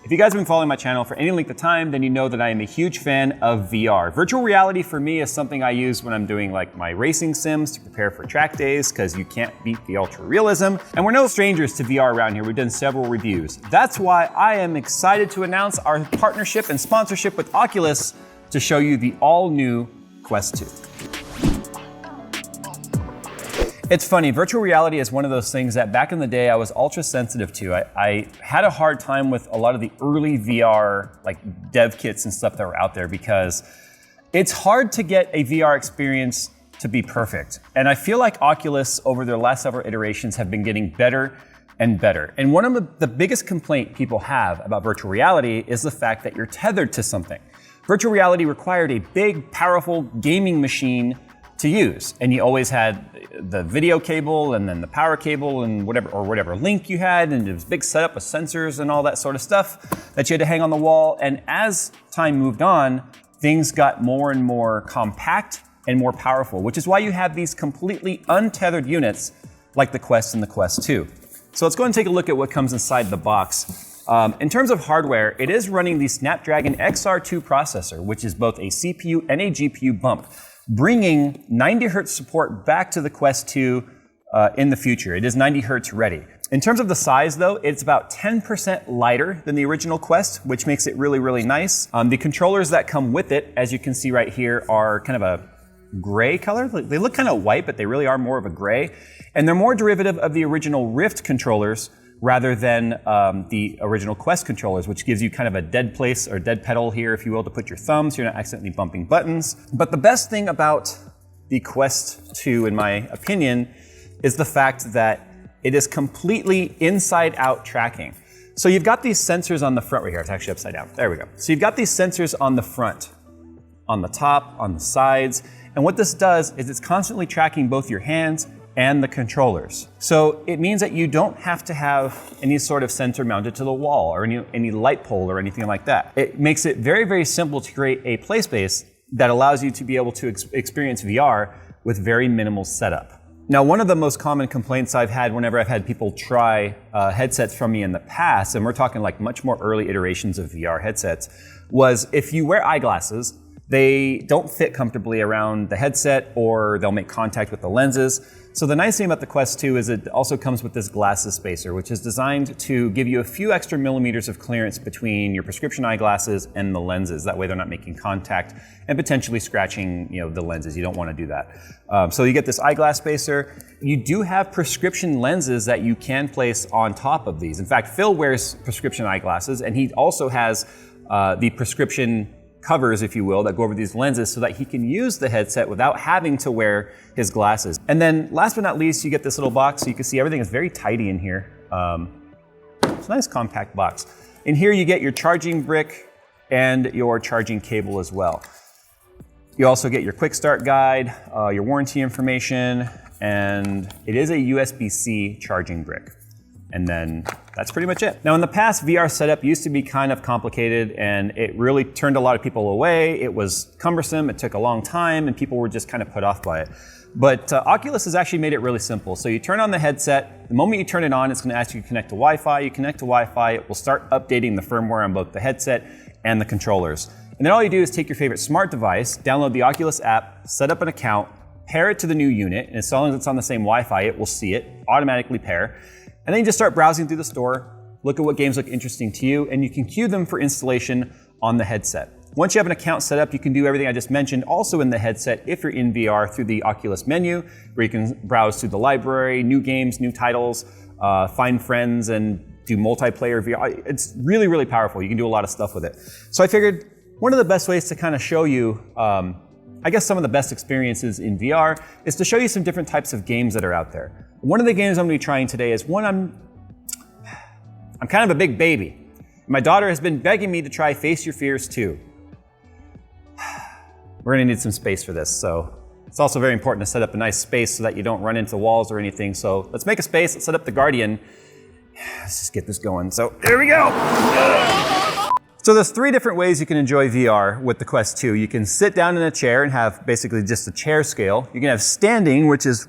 If you guys have been following my channel for any length of time, then you know that I am a huge fan of VR. Virtual reality for me is something I use when I'm doing like my racing sims to prepare for track days, because you can't beat the ultra realism. And we're no strangers to VR around here. We've done several reviews. That's why I am excited to announce our partnership and sponsorship with Oculus to show you the all new Quest 2. It's funny, virtual reality is one of those things that back in the day I was ultra sensitive to. I had a hard time with a lot of the early VR like dev kits and stuff that were out there, because it's hard to get a VR experience to be perfect. And I feel like Oculus over their last several iterations have been getting better and better. And one of the biggest complaint people have about virtual reality is the fact that you're tethered to something. Virtual reality required a big, powerful gaming machine to use. And you always had the video cable and then the power cable and whatever link you had, and it was a big setup with sensors and all that sort of stuff that you had to hang on the wall. And as time moved on, things got more and more compact and more powerful, which is why you have these completely untethered units like the Quest and the Quest 2. So let's go and take a look at what comes inside the box. In terms of hardware, it is running the Snapdragon XR2 processor, which is both a CPU and a GPU bump, bringing 90 Hz support back to the Quest 2 in the future. It is 90 Hz ready. In terms of the size though, it's about 10% lighter than the original Quest, which makes it really, really nice. The controllers that come with it, as you can see right here, are kind of a gray color. They look kind of white, but they really are more of a gray. And they're more derivative of the original Rift controllers rather than the original Quest controllers, which gives you kind of a dead place or dead pedal here, if you will, to put your thumb so you're not accidentally bumping buttons. But the best thing about the Quest 2, in my opinion, is the fact that it is completely inside-out tracking. So you've got these sensors on the front right here. It's actually upside down. There we go. So you've got these sensors on the front, on the top, on the sides. And what this does is it's constantly tracking both your hands and the controllers. So it means that you don't have to have any sort of sensor mounted to the wall or any light pole or anything like that. It makes it very, very simple to create a play space that allows you to be able to experience VR with very minimal setup. Now, one of the most common complaints I've had whenever I've had people try headsets from me in the past, and we're talking like much more early iterations of VR headsets, was if you wear eyeglasses, they don't fit comfortably around the headset, or they'll make contact with the lenses. So the nice thing about the Quest 2 is it also comes with this glasses spacer, which is designed to give you a few extra millimeters of clearance between your prescription eyeglasses and the lenses. That way they're not making contact and potentially scratching, the lenses. You don't want to do that. So you get this eyeglass spacer. You do have prescription lenses that you can place on top of these. In fact, Phil wears prescription eyeglasses, and he also has the prescription covers, if you will, that go over these lenses so that he can use the headset without having to wear his glasses. And then last but not least, you get this little box, so you can see everything is very tidy in here. It's a nice compact box. In here you get your charging brick and your charging cable as well. You also get your quick start guide, your warranty information, and it is a USB-C charging brick. And then that's pretty much it. Now in the past, VR setup used to be kind of complicated, and it really turned a lot of people away. It was cumbersome, it took a long time, and people were just kind of put off by it. But Oculus has actually made it really simple. So you turn on the headset, the moment you turn it on, it's gonna ask you to connect to Wi-Fi. You connect to Wi-Fi, it will start updating the firmware on both the headset and the controllers. And then all you do is take your favorite smart device, download the Oculus app, set up an account, pair it to the new unit, and as long as it's on the same Wi-Fi, it will see it, automatically pair. And then you just start browsing through the store, look at what games look interesting to you, and you can queue them for installation on the headset. Once you have an account set up, you can do everything I just mentioned also in the headset if you're in VR through the Oculus menu, where you can browse through the library, new games, new titles, find friends, and do multiplayer VR. It's really, really powerful. You can do a lot of stuff with it. So I figured one of the best ways to kind of show you, I guess some of the best experiences in VR is to show you some different types of games that are out there. One of the games I'm going to be trying today is one I'm kind of a big baby. My daughter has been begging me to try Face Your Fears 2. We're going to need some space for this, so it's also very important to set up a nice space so that you don't run into walls or anything. So let's make a space, let's set up the Guardian. Let's just get this going. So here we go. So there's 3 different ways you can enjoy VR with the Quest 2. You can sit down in a chair and have basically just a chair scale. You can have standing, which is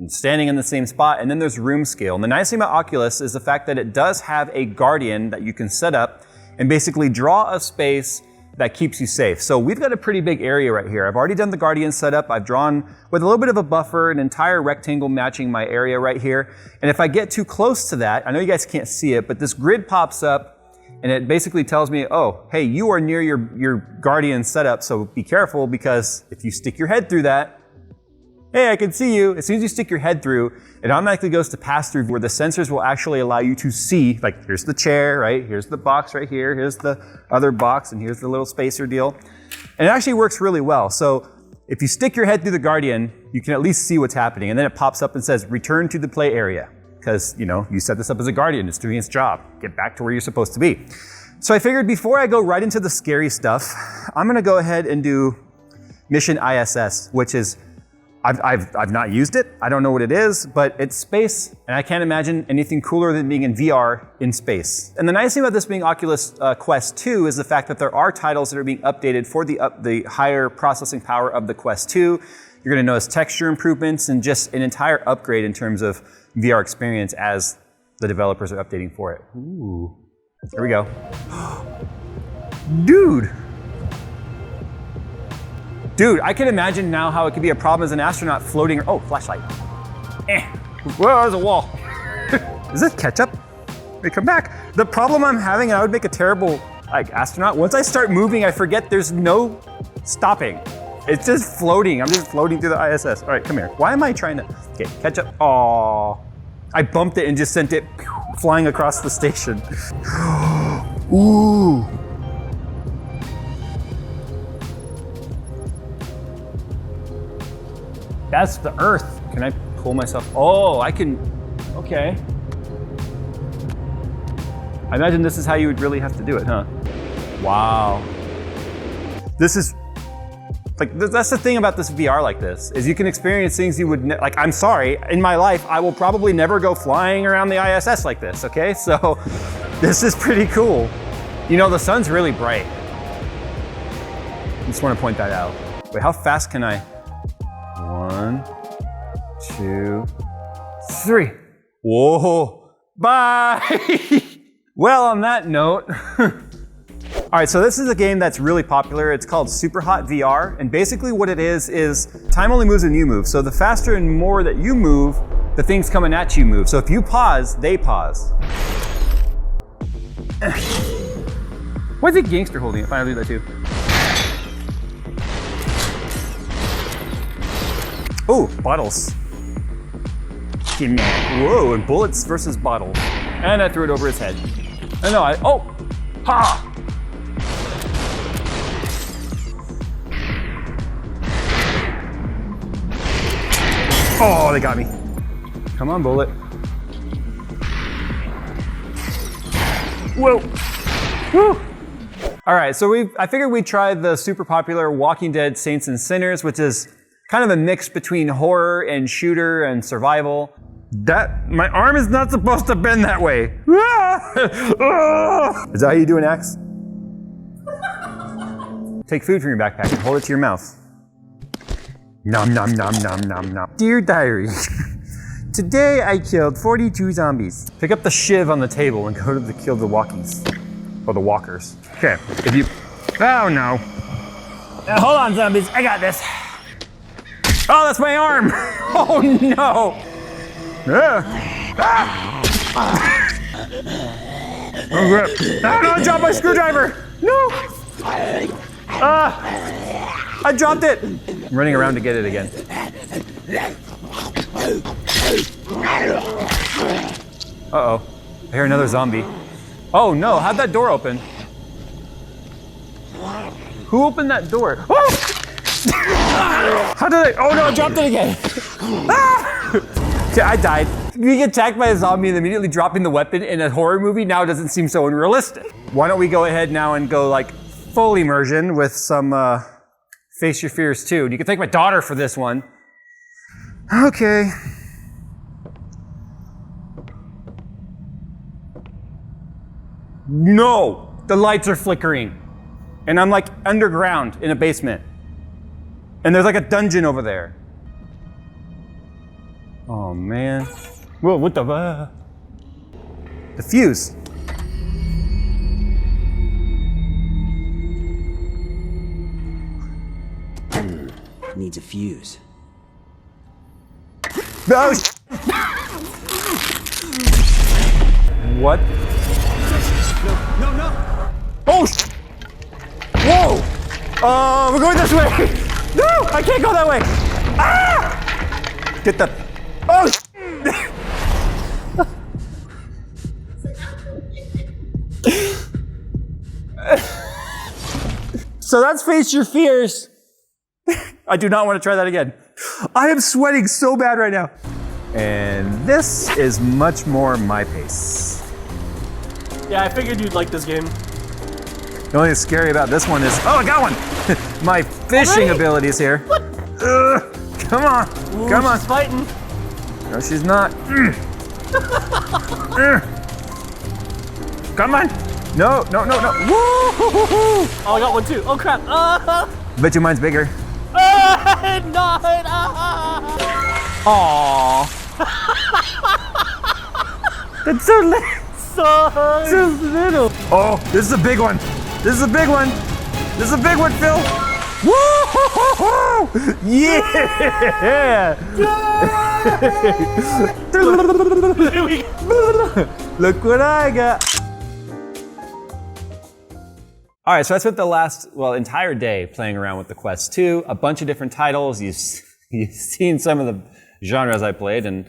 standing in the same spot, and then there's room scale. And the nice thing about Oculus is the fact that it does have a Guardian that you can set up, and basically draw a space that keeps you safe. So we've got a pretty big area right here. I've already done the Guardian setup. I've drawn, with a little bit of a buffer, an entire rectangle matching my area right here. And if I get too close to that, I know you guys can't see it, but this grid pops up and it basically tells me, oh, hey, you are near your Guardian setup, so be careful, because if you stick your head through that, hey, I can see you. As soon as you stick your head through, it automatically goes to pass-through, where the sensors will actually allow you to see, like, here's the chair, right? Here's the box right here. Here's the other box, and here's the little spacer deal. And it actually works really well. So if you stick your head through the Guardian, you can at least see what's happening. And then it pops up and says, return to the play area. Because, you know, you set this up as a Guardian. It's doing its job. Get back to where you're supposed to be. So I figured before I go right into the scary stuff, I'm going to go ahead and do Mission ISS, which is, I've not used it. I don't know what it is, but it's space, and I can't imagine anything cooler than being in VR in space. And the nice thing about this being Oculus Quest 2 is the fact that there are titles that are being updated for the higher processing power of the Quest 2. You're going to notice texture improvements and just an entire upgrade in terms of VR experience as the developers are updating for it. Ooh. Here we go. Dude, I can imagine now how it could be a problem as an astronaut floating. Oh, flashlight. Whoa, there's a wall. Is this ketchup? Wait, come back. The problem I'm having, and I would make a terrible astronaut. Once I start moving, I forget there's no stopping. It's just floating. I'm just floating through the ISS. All right, come here. Why am I trying to? Okay, ketchup. Aww. I bumped it and just sent it flying across the station. Ooh. That's the Earth. Can I pull myself? Oh, I can, okay. I imagine this is how you would really have to do it, huh? Wow. This is, like, that's the thing about this VR like this, is you can experience things you would, like, I'm sorry, in my life, I will probably never go flying around the ISS like this, okay? So, this is pretty cool. You know, the sun's really bright. I just want to point that out. Wait, how fast can I? 1, 2, 3. Whoa, bye. Well, on that note, all right, so this is a game that's really popular. It's called Super Hot VR, and basically what it is time only moves when you move. So the faster and more that you move, the things coming at you move. So if you pause, they pause. Why is it gangster holding it? Finally, that too. Oh, bottles. Give me. Whoa, and bullets versus bottles. And I threw it over his head. I know, oh! Ha! Oh, they got me. Come on, bullet. Whoa! Woo! All right, so I figured we'd try the super popular Walking Dead Saints and Sinners, which is kind of a mix between horror and shooter and survival. My arm is not supposed to bend that way. Is that how you do an axe? Take food from your backpack and hold it to your mouth. Nom nom nom nom nom nom. Dear diary, today I killed 42 zombies. Pick up the shiv on the table and go to kill the walkies. Or the walkers. Okay, if you, oh no. Now, hold on zombies, I got this. Oh, that's my arm! Oh no! Oh, crap. Oh no, I dropped my screwdriver! No! I dropped it! I'm running around to get it again. Uh-oh. I hear another zombie. Oh no, how'd that door open? Who opened that door? Oh! How did I? Oh no, I dropped it again. Okay, I died. You get attacked by a zombie and immediately dropping the weapon in a horror movie now doesn't seem so unrealistic. Why don't we go ahead now and go like full immersion with some Face Your Fears 2. You can thank my daughter for this one. Okay. No, the lights are flickering. And I'm like underground in a basement. And there's like a dungeon over there. Oh man. Whoa, what the? The fuse. needs a fuse. No! What? No. Oh! Whoa! We're going this way! No! I can't go that way! Ah! Get the... Oh! So that's Face Your Fears. I do not want to try that again. I am sweating so bad right now. And this is much more my pace. Yeah, I figured you'd like this game. The only thing scary about this one is, oh, I got one! My fishing abilities here. What? Come on, Ooh, come on. She's fighting. No, she's not. Come on. No. Woo! Oh, I got one too. Oh crap. Bet you mine's bigger. Not. Aww. That's so little. So little. Oh, this is a big one. This is a big one, Phil. Woo! Yeah! Look what I got. All right, so I spent the last, entire day playing around with the Quest 2, a bunch of different titles. You've seen some of the genres I played, and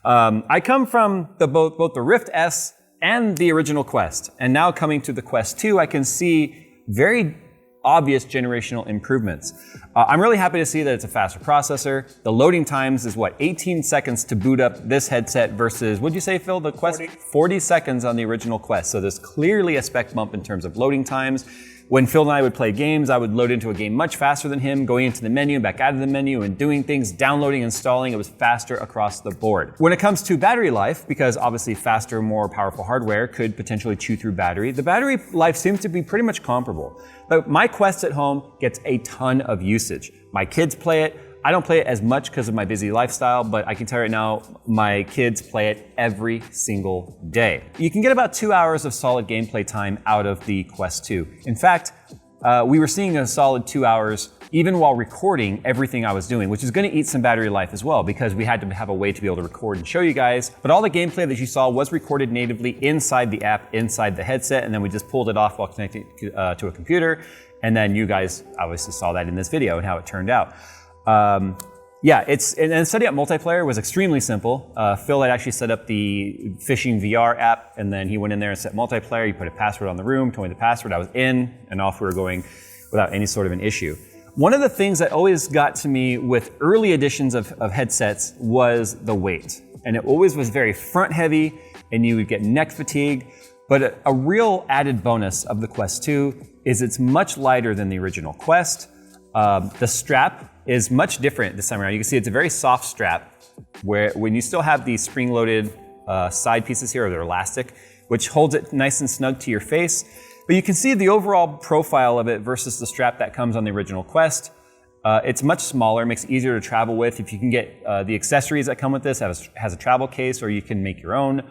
I come from both the Rift S and the original Quest. And now coming to the Quest 2, I can see very obvious generational improvements. I'm really happy to see that it's a faster processor. The loading times is 18 seconds to boot up this headset versus, what'd you say, Phil, the Quest? 40 seconds on the original Quest. So there's clearly a spec bump in terms of loading times. When Phil and I would play games, I would load into a game much faster than him, going into the menu, back out of the menu, and doing things, downloading, installing. It was faster across the board. When it comes to battery life, because obviously faster, more powerful hardware could potentially chew through battery, the battery life seems to be pretty much comparable. But my Quest at home gets a ton of usage. My kids play it. I don't play it as much because of my busy lifestyle, but I can tell you right now, my kids play it every single day. You can get about 2 hours of solid gameplay time out of the Quest 2. In fact, we were seeing a solid 2 hours even while recording everything I was doing, which is going to eat some battery life as well because we had to have a way to be able to record and show you guys. But all the gameplay that you saw was recorded natively inside the app, inside the headset, and then we just pulled it off while connecting to a computer. And then you guys obviously saw that in this video and how it turned out. And setting up multiplayer was extremely simple. Phil had actually set up the fishing VR app, and then he went in there and set multiplayer. He put a password on the room, told me the password, I was in, and off we were going without any sort of an issue. One of the things that always got to me with early editions of headsets was the weight. And it always was very front heavy, and you would get neck fatigue. But a real added bonus of the Quest 2 is it's much lighter than the original Quest. The strap is much different this time around. You can see it's a very soft strap where when you still have these spring-loaded side pieces here, or they're elastic, which holds it nice and snug to your face. But you can see the overall profile of it versus the strap that comes on the original Quest. It's much smaller, makes it easier to travel with. If you can get the accessories that come with this, has a travel case, or you can make your own.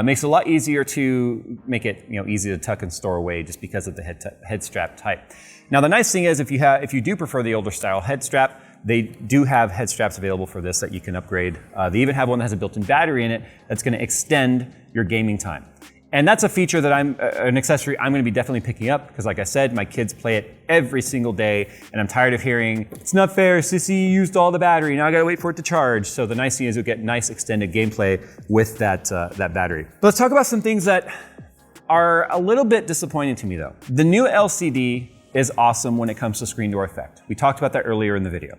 Makes it a lot easier to make it easy to tuck and store away just because of the head strap type. Now the nice thing is if you do prefer the older style head strap, they do have head straps available for this that you can upgrade. They even have one that has a built-in battery in it that's going to extend your gaming time. And that's a feature that an accessory I'm going to be definitely picking up because like I said, my kids play it every single day and I'm tired of hearing, it's not fair, Sissy used all the battery, now I got to wait for it to charge. So the nice thing is you'll get nice extended gameplay with that battery. But let's talk about some things that are a little bit disappointing to me though. The new LCD is awesome when it comes to screen door effect. We talked about that earlier in the video.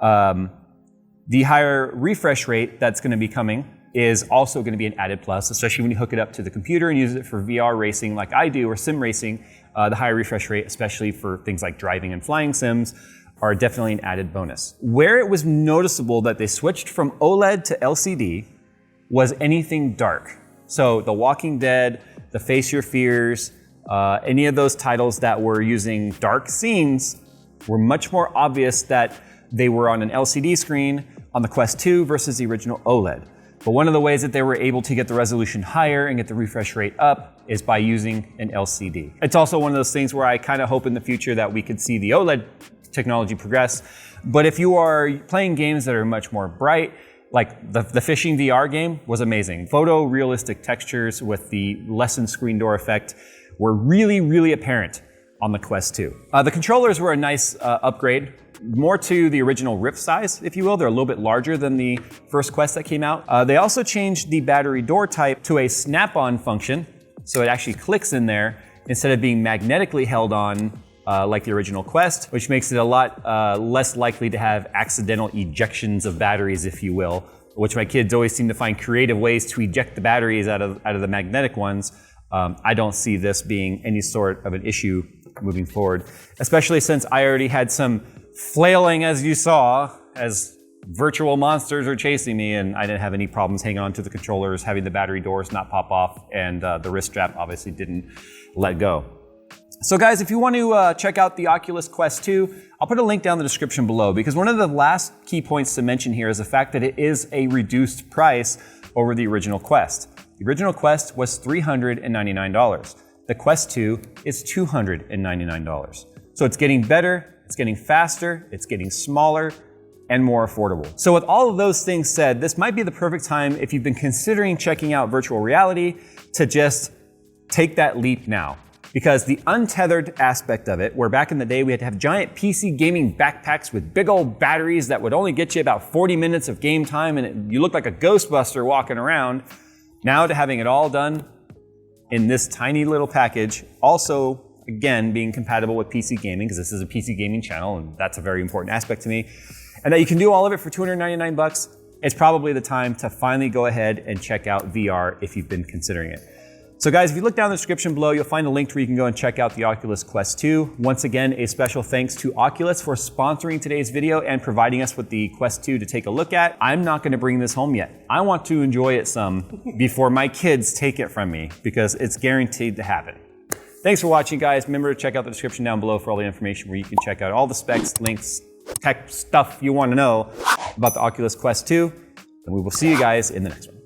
The higher refresh rate that's going to be coming is also going to be an added plus, especially when you hook it up to the computer and use it for VR racing like I do, or sim racing. The higher refresh rate, especially for things like driving and flying sims, are definitely an added bonus. Where it was noticeable that they switched from OLED to LCD was anything dark. So The Walking Dead, the Face Your Fears, any of those titles that were using dark scenes were much more obvious that they were on an LCD screen on the Quest 2 versus the original OLED. But one of the ways that they were able to get the resolution higher and get the refresh rate up is by using an LCD. It's also one of those things where I kind of hope in the future that we could see the OLED technology progressed. But if you are playing games that are much more bright, like the fishing VR game was amazing. Photorealistic textures with the lessened screen door effect were really, really apparent on the Quest 2. The controllers were a nice upgrade, more to the original Rift size, if you will. They're a little bit larger than the first Quest that came out. They also changed the battery door type to a snap-on function, so it actually clicks in there instead of being magnetically held on like the original Quest, which makes it a lot less likely to have accidental ejections of batteries, if you will, which my kids always seem to find creative ways to eject the batteries out of the magnetic ones. I don't see this being any sort of an issue moving forward, especially since I already had some flailing, as you saw, as virtual monsters are chasing me, and I didn't have any problems hanging on to the controllers, having the battery doors not pop off, and the wrist strap obviously didn't let go. So guys, if you want to check out the Oculus Quest 2, I'll put a link down in the description below, because one of the last key points to mention here is the fact that it is a reduced price over the original Quest. The original Quest was $399. The Quest 2 is $299. So it's getting better, it's getting faster, it's getting smaller, and more affordable. So with all of those things said, this might be the perfect time, if you've been considering checking out virtual reality, to just take that leap now. Because the untethered aspect of it, where back in the day we had to have giant PC gaming backpacks with big old batteries that would only get you about 40 minutes of game time, and you look like a Ghostbuster walking around, now to having it all done in this tiny little package, also, again, being compatible with PC gaming, because this is a PC gaming channel, and that's a very important aspect to me, and that you can do all of it for $299, it's probably the time to finally go ahead and check out VR if you've been considering it. So guys, if you look down in the description below, you'll find a link where you can go and check out the Oculus Quest 2. Once again, a special thanks to Oculus for sponsoring today's video and providing us with the Quest 2 to take a look at. I'm not gonna bring this home yet. I want to enjoy it some before my kids take it from me, because it's guaranteed to happen. Thanks for watching, guys. Remember to check out the description down below for all the information where you can check out all the specs, links, tech stuff you wanna know about the Oculus Quest 2. And we will see you guys in the next one.